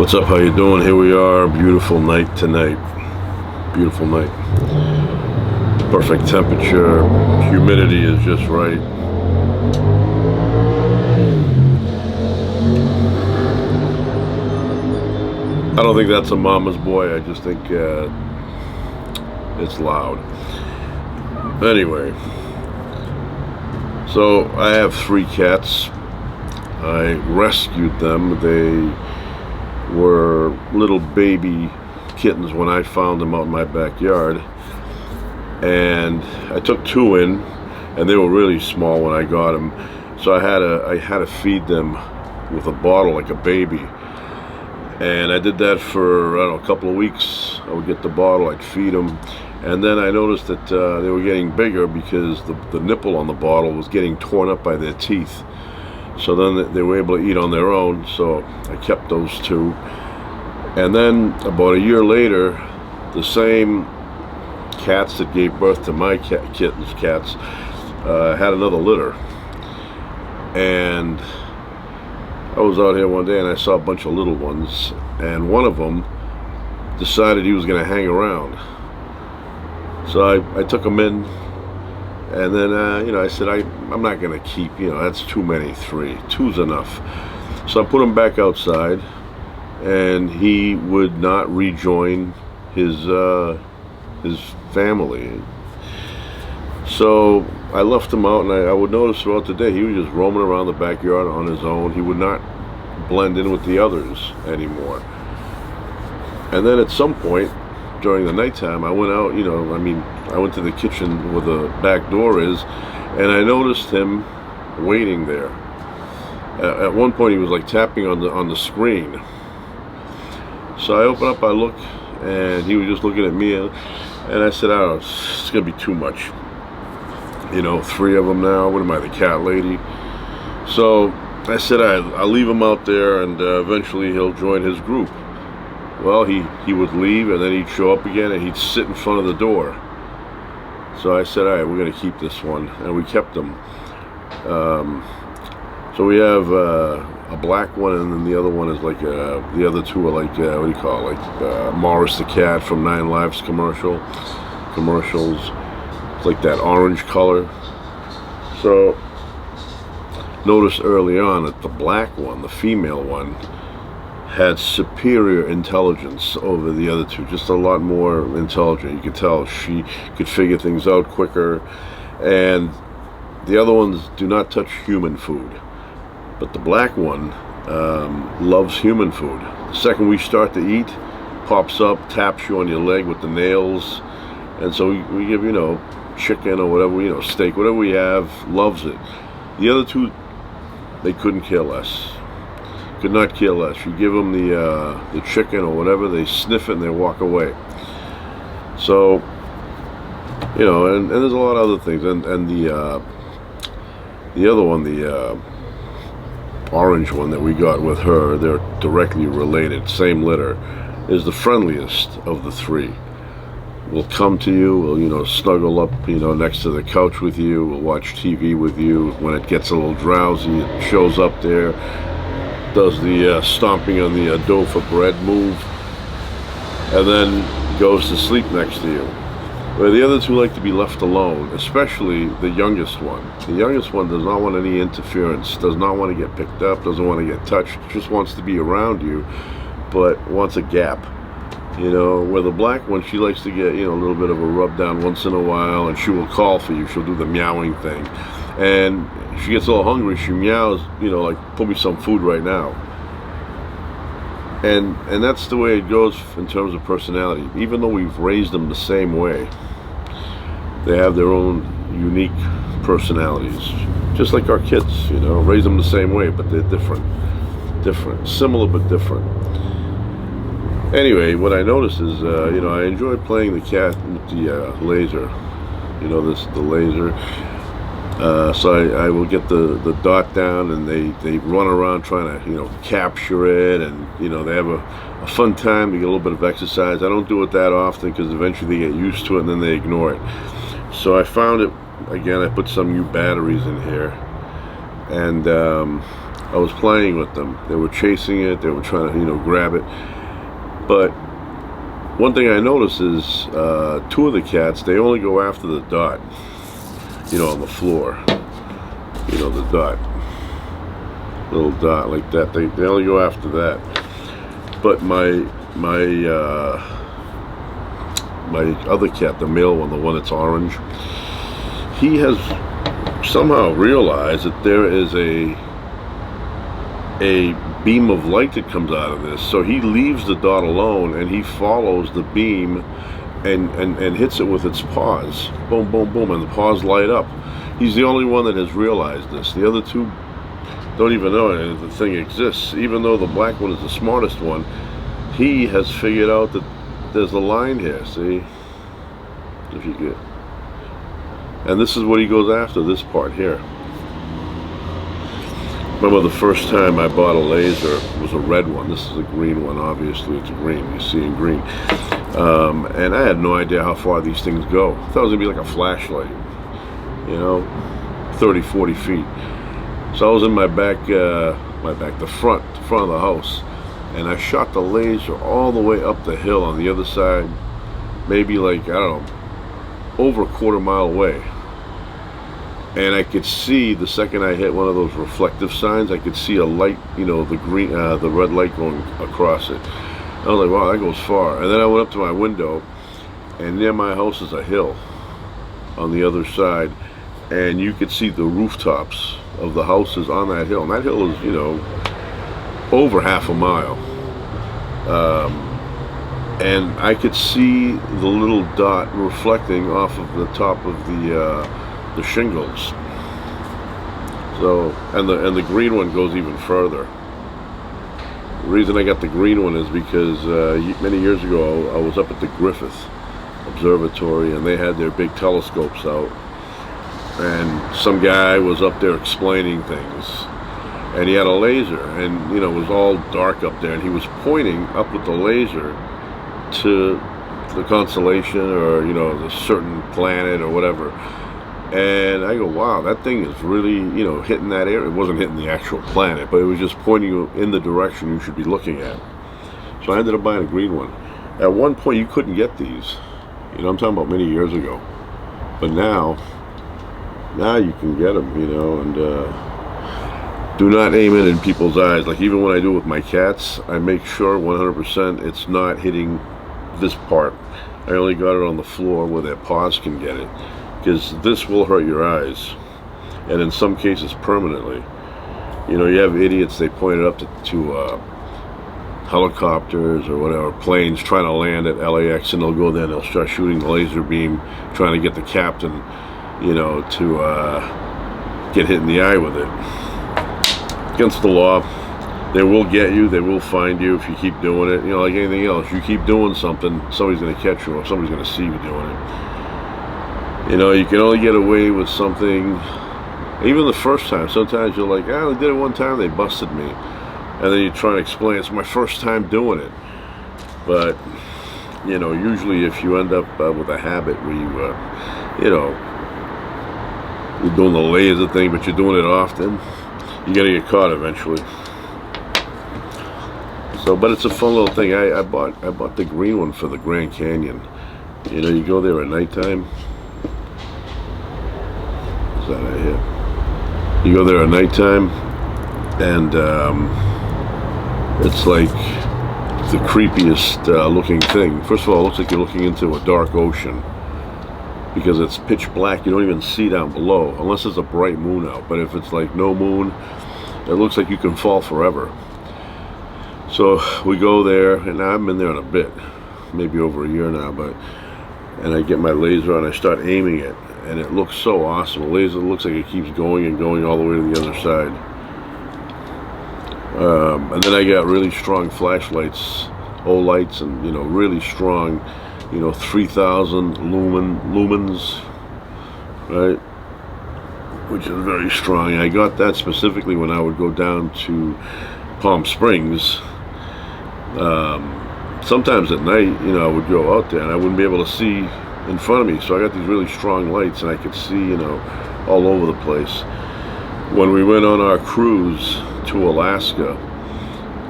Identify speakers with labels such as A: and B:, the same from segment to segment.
A: What's up? How you doing? Here we are. Beautiful night tonight. Beautiful night. Perfect temperature. Humidity is just right. I don't think that's a mama's boy. I just think it's loud. Anyway, so I have 3 cats. I rescued them. They were little baby kittens when I found them out in my backyard, and I took 2 in, and they were really small when I got them, so I had to feed them with a bottle like a baby, and I did that for, I don't know, a couple of weeks. I would get the bottle, I'd feed them, and then I noticed that they were getting bigger because the nipple on the bottle was getting torn up by their teeth. So then they were able to eat on their own, so I kept those 2. And then about a year later, the same cats that gave birth to my cats had another litter. And I was out here one day and I saw a bunch of little ones, and one of them decided he was going to hang around. So I took him in. And then, I said, I'm not going to keep, that's too many, 3. 2's enough. So I put him back outside, and he would not rejoin his family. So I left him out, and I would notice throughout the day, he was just roaming around the backyard on his own. He would not blend in with the others anymore. And then at some point, during the nighttime, I went out, I went to the kitchen where the back door is, and I noticed him waiting there. At one point, he was like tapping on the screen. So I open up, I look, and he was just looking at me, and I said, "Oh, it's gonna be too much. 3 of them now. What am I, the cat lady?" So I said, I'll leave him out there, and eventually he'll join his group. Well, he would leave, and then he'd show up again, and he'd sit in front of the door. So I said, all right, we're going to keep this one, and we kept him. So we have a black one, and then the other one is like, the other 2 are like, what do you call it, like Morris the Cat from 9 Lives commercials. It's like that orange color. So notice early on that the black one, the female one, had superior intelligence over the other 2, just a lot more intelligent. You could tell she could figure things out quicker, and the other ones do not touch human food, but the black one loves human food. The second we start to eat, pops up, taps you on your leg with the nails, and so we give, chicken or whatever, steak, whatever we have, loves it. The other 2, they couldn't care less. Could not care less. You give them the chicken or whatever, they sniff it and they walk away. So, and there's a lot of other things. And the other one, the orange one that we got with her, they're directly related, same litter, is the friendliest of the 3. Will come to you, will snuggle up, next to the couch with you, will watch TV with you. When it gets a little drowsy, it shows up there, does the stomping on the dough for bread move, and then goes to sleep next to you. Where the other 2 like to be left alone, especially the youngest one. The youngest one does not want any interference, does not want to get picked up, doesn't want to get touched, just wants to be around you, but wants a gap. Where the black one, she likes to get, a little bit of a rub down once in a while, and she will call for you. She'll do the meowing thing. And if she gets a little hungry, she meows, like, put me some food right now. And that's the way it goes in terms of personality. Even though we've raised them the same way, they have their own unique personalities. Just like our kids, raise them the same way, but they're different. Similar but different. Anyway, what I noticed is, I enjoy playing the cat with the laser. The laser. So I will get the dot down, and they run around trying to, capture it, and, they have a fun time. They get a little bit of exercise. I don't do it that often because eventually they get used to it, and then they ignore it. So I found it, again, I put some new batteries in here, and I was playing with them. They were chasing it. They were trying to, you know, grab it. But one thing I noticed is two of the cats, they only go after the dot, you know, on the floor. You know, the dot, little dot like that. They only go after that. But my other cat, the male one, the one that's orange, he has somehow realized that there is a beam of light that comes out of this, so he leaves the dot alone and he follows the beam and hits it with its paws. Boom, boom, boom, and the paws light up. He's the only one that has realized this. The other two don't even know the thing exists. Even though the black one is the smartest one, he has figured out that there's a line here. See, if you get, and this is what he goes after, this part here. Remember the first time I bought a laser, it was a red one. This is a green one, obviously it's a green, you see in green. And I had no idea how far these things go. I thought it was gonna be like a flashlight, you know, 30, 40 feet. So I was in my back, the front of the house, and I shot the laser all the way up the hill on the other side, maybe like, I don't know, over a quarter-mile away. And I could see, the second I hit one of those reflective signs, I could see a light, you know, the green, the red light going across it. I was like, wow, that goes far. And then I went up to my window, and near my house is a hill on the other side, and you could see the rooftops of the houses on that hill. And that hill is, you know, over half a mile. And I could see the little dot reflecting off of the top of the shingles. So, and the green one goes even further. The reason I got the green one is because many years ago I was up at the Griffith Observatory, and they had their big telescopes out, and some guy was up there explaining things, and he had a laser, and you know, it was all dark up there, and he was pointing up with the laser to the constellation, or you know, the certain planet or whatever. And I go, wow, that thing is really, you know, hitting that area. It wasn't hitting the actual planet, but it was just pointing you in the direction you should be looking at. So I ended up buying a green one. At one point you couldn't get these, you know, I'm talking about many years ago, but now you can get them, you know. And do not aim it in people's eyes. Like even when I do with my cats, I make sure 100% it's not hitting this part. I only got it on the floor where their paws can get it, because this will hurt your eyes, and in some cases permanently. You know, you have idiots, they point it up to helicopters or whatever, planes trying to land at LAX, and they'll go there and they'll start shooting the laser beam, trying to get the captain, you know, to get hit in the eye with it. Against the law. They will get you, they will find you if you keep doing it. You know, like anything else, you keep doing something, somebody's going to catch you, or somebody's going to see you doing it. You know, you can only get away with something, even the first time. Sometimes you're like, oh, they did it one time, they busted me. And then you try to explain, it's my first time doing it. But, you know, usually if you end up with a habit where you know, you're doing the laser thing, but you're doing it often, you're going to get caught eventually. So, but it's a fun little thing. I bought the green one for the Grand Canyon. You know, you go there at nighttime. Is that right here? You go there at nighttime, and it's like the creepiest looking thing. First of all, it looks like you're looking into a dark ocean, because it's pitch black. You don't even see down below unless there's a bright moon out. But if it's like no moon, it looks like you can fall forever. So we go there, and I've been there in a bit, maybe over a year now, and I get my laser and I start aiming it, and it looks so awesome. The laser looks like it keeps going and going all the way to the other side. And then I got really strong flashlights, lights, and you know, really strong, you know, 3,000 lumens, right? Which is very strong. I got that specifically when I would go down to Palm Springs. Sometimes at night, you know, I would go out there and I wouldn't be able to see in front of me, so I got these really strong lights, and I could see, you know, all over the place. When we went on our cruise to Alaska,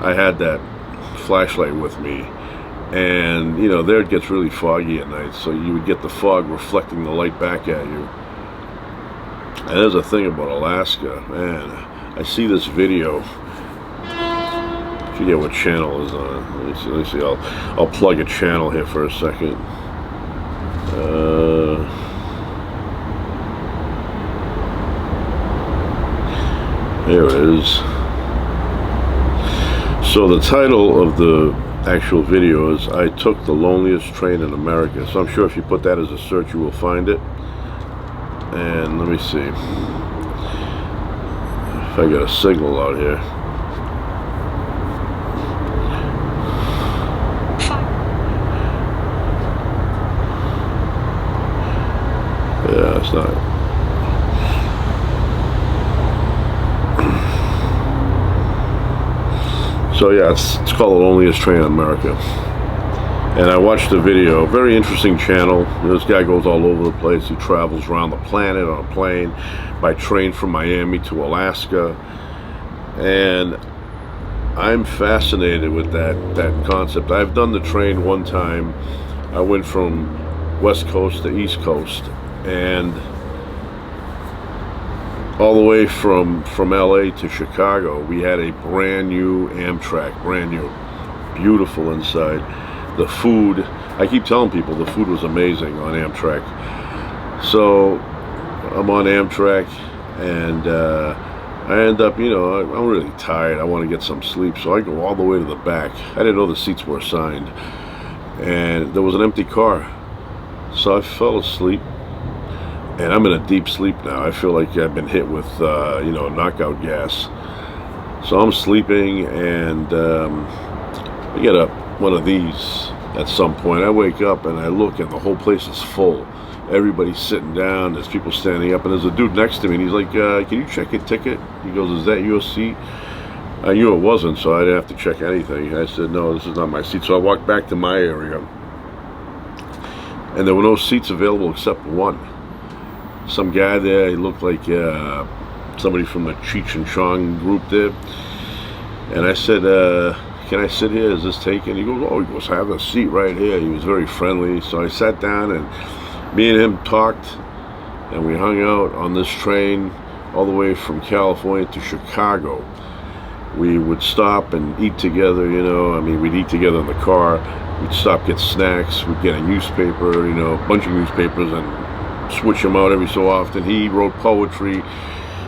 A: I had that flashlight with me, and you know, there it gets really foggy at night, so you would get the fog reflecting the light back at you. And there's a thing about Alaska, man. I see this video. I forget what channel is on. Let me see. I'll plug a channel here for a second. There it is. So the title of the actual video is "I Took the Loneliest Train in America." So I'm sure if you put that as a search, you will find it. And let me see if I get a signal out here. Yeah, it's not. So yeah, it's called "The Loneliest Train in America." And I watched the video. Very interesting channel. This guy goes all over the place. He travels around the planet on a plane, by train from Miami to Alaska. And I'm fascinated with that concept. I've done the train one time. I went from West Coast to East Coast, and all the way from LA to Chicago. We had a brand new Amtrak, brand new, beautiful inside. The food, I keep telling people the food was amazing on Amtrak. So I'm on Amtrak, and I end up, you know, I'm really tired. I want to get some sleep, so I go all the way to the back. I didn't know the seats were assigned, and there was an empty car. So I fell asleep, and I'm in a deep sleep now. I feel like I've been hit with, you know, knockout gas. So I'm sleeping, and I get up one of these at some point. I wake up and I look, and the whole place is full. Everybody's sitting down, there's people standing up, and there's a dude next to me, and he's like, can you check your ticket? He goes, is that your seat? I knew it wasn't, so I didn't have to check anything. I said, no, this is not my seat. So I walked back to my area, and there were no seats available except one. Some guy there, he looked like somebody from the Cheech and Chong group there. And I said, can I sit here? Is this taken? He goes, oh, he goes, have a seat right here. He was very friendly. So I sat down, and me and him talked, and we hung out on this train all the way from California to Chicago. We would stop and eat together, you know. I mean, we'd eat together in the car. We'd stop, get snacks. We'd get a newspaper, you know, a bunch of newspapers, and switch them out every so often. He wrote poetry.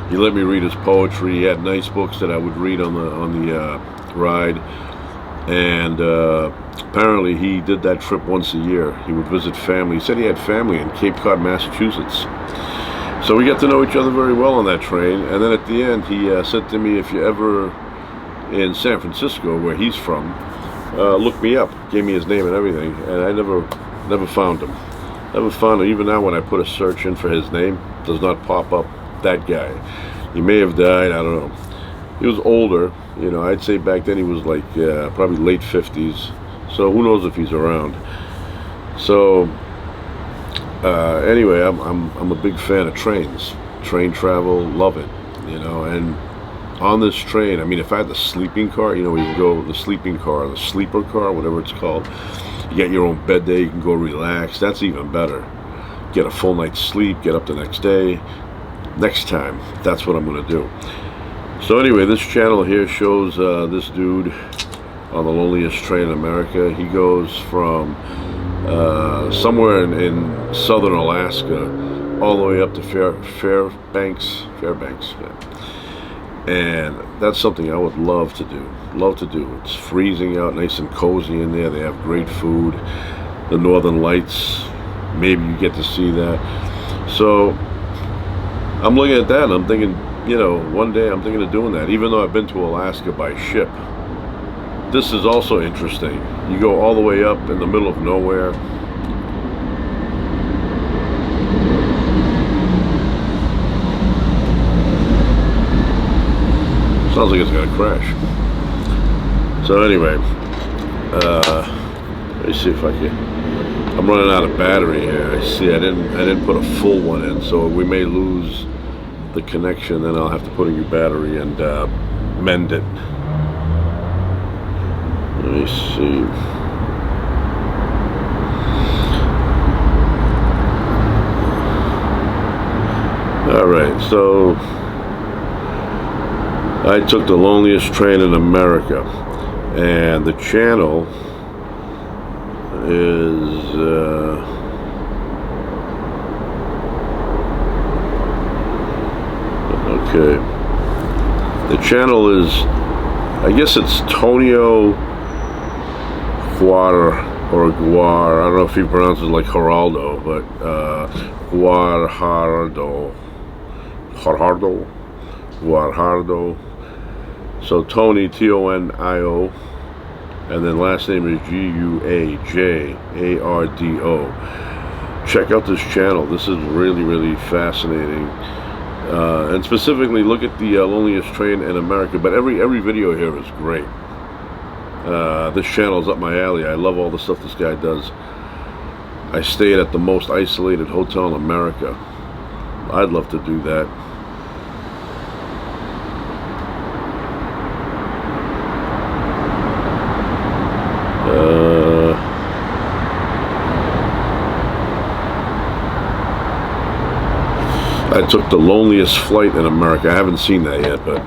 A: He let me read his poetry. He had nice books that I would read on the ride. And apparently he did that trip once a year. He would visit family. He said he had family in Cape Cod, Massachusetts. So we got to know each other very well on that train. And then at the end, he said to me, if you're ever in San Francisco, where he's from, look me up. Gave me his name and everything. And I never found him. Never found him. Even now, when I put a search in for his name, it does not pop up that guy. He may have died. I don't know. He was older. You know, I'd say back then he was like probably late 50s. So who knows if he's around. So anyway, I'm a big fan of trains. Train travel, love it. You know, and on this train, I mean, if I had the sleeping car, you know, you can go the sleeping car, the sleeper car, whatever it's called. You get your own bed there. You can go relax. That's even better. Get a full night's sleep. Get up the next day. Next time, that's what I'm going to do. So anyway, this channel here shows this dude on the loneliest train in America. He goes from somewhere in southern Alaska all the way up to Fairbanks. Yeah. And that's something I would love to do. It's freezing out, nice and cozy in there. They have great food. The Northern Lights, maybe you get to see that. So I'm looking at that and I'm thinking, you know, one day I'm thinking of doing that, even though I've been to Alaska by ship. This is also interesting. You go all the way up in the middle of nowhere. Sounds like it's gonna crash. So anyway, let me see if I can. I'm running out of battery here. I see I didn't put a full one in, so we may lose the connection. Then I'll have to put a new battery, and mend it. Let me see. Alright, so I took the loneliest train in America, and the channel is okay. The channel is, I guess it's Tonio Guajardo. I don't know if he pronounces it like Geraldo, but Guajardo. So Tony, Tonio, and then last name is Guajardo. Check out this channel. This is really fascinating. And specifically look at the loneliest train in America. But every video here is great. This channel is up my alley. I love all the stuff this guy does. I stayed at the most isolated hotel in America. I'd love to do that. I took the loneliest flight in America. I haven't seen that yet, but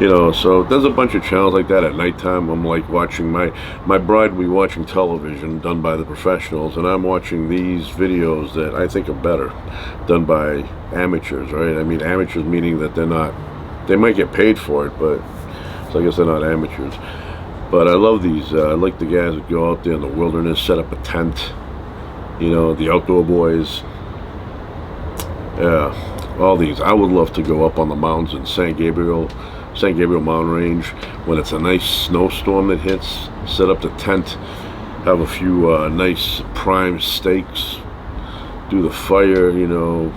A: you know, so there's a bunch of channels like that at nighttime. I'm like watching my bride will be watching television done by the professionals, and I'm watching these videos that I think are better done by amateurs, right? I mean, amateurs meaning that they might get paid for it, but so I guess they're not amateurs. But I love these. I like the guys that go out there in the wilderness, set up a tent, you know, the outdoor boys. Yeah, all these. I would love to go up on the mountains in San Gabriel mountain range when it's a nice snowstorm that hits, set up the tent, have a few nice prime steaks, do the fire, you know.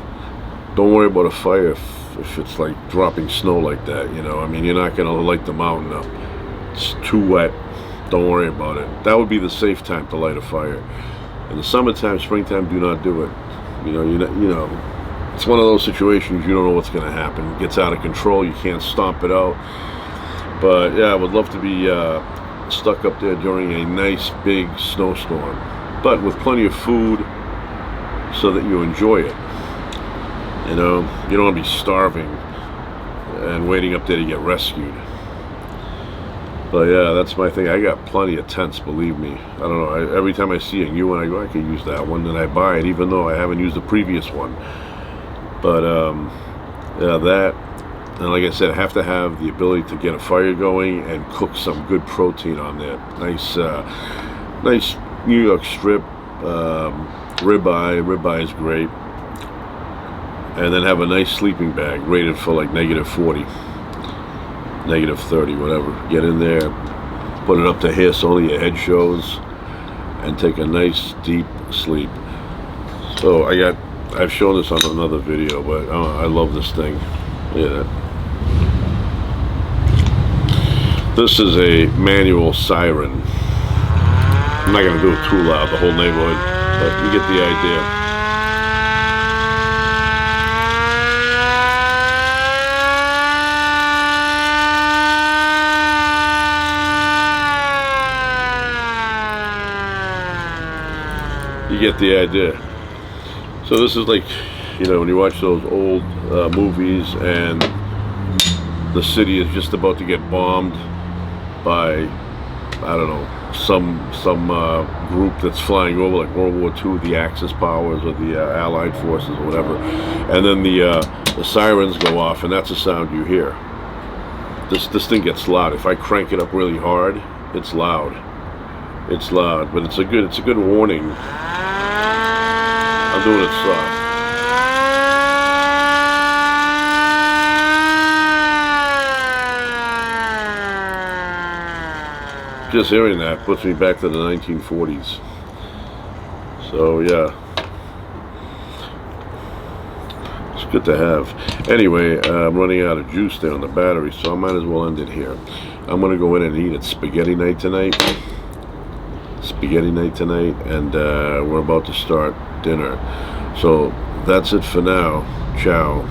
A: Don't worry about a fire if it's like dropping snow like that, you know. I mean, you're not gonna light the mountain up. It's too wet. Don't worry about it. That would be the safe time to light a fire. In the summertime, springtime, do not do it. You know, it's one of those situations you don't know what's going to happen. It gets out of control. You can't stomp it out. But yeah, I would love to be stuck up there during a nice big snowstorm, but with plenty of food so that you enjoy it. You know, you don't want to be starving and waiting up there to get rescued. But yeah, that's my thing. I got plenty of tents, believe me. I don't know. Every time I see a new one, I go, I can use that one, and I buy it, even though I haven't used the previous one. But yeah, that, and like I said, I have to have the ability to get a fire going and cook some good protein on there. Nice New York strip, ribeye. Ribeye is great. And then have a nice sleeping bag rated for like -40, -30, whatever. Get in there, put it up to here so only your head shows, and take a nice deep sleep. So I've shown this on another video, but I love this thing. Yeah. This is a manual siren. I'm not gonna do it too loud, the whole neighborhood, but you get the idea. You get the idea. So this is like, you know, when you watch those old movies and the city is just about to get bombed by, I don't know, some group that's flying over, like World War II, the Axis powers or the Allied forces or whatever, and then the sirens go off, and that's the sound you hear. This thing gets loud. If I crank it up really hard, it's loud. It's loud, but it's a good warning. I'm doing it soft. Just hearing that puts me back to the 1940s. So yeah, it's good to have. Anyway, I'm running out of juice there on the battery, so I might as well end it here. I'm gonna go in and eat. It's spaghetti night tonight. And we're about to start dinner. So that's it for now. Ciao.